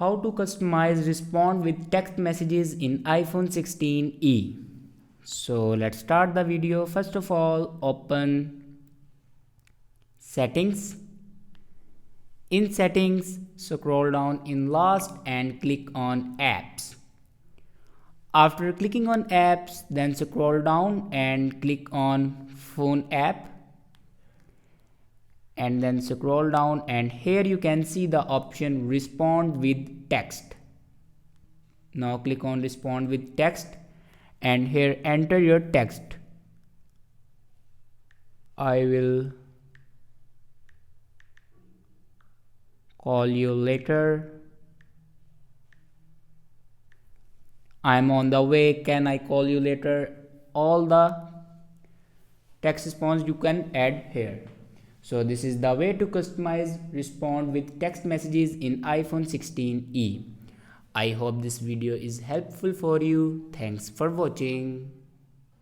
How to customize respond with text messages in iPhone 16e. So let's start the video. First of all, open settings. In settings, scroll down in last and click on apps. After clicking on apps, then scroll down and click on phone app. And then scroll down, and here you can see the option respond with text. Now click on respond with text, and here enter your text. I will call you later. I'm on the way. Can I call you later? All the text response you can add here. So this is the way to customize respond with text messages in iPhone 16e. I hope this video is helpful for you. Thanks for watching.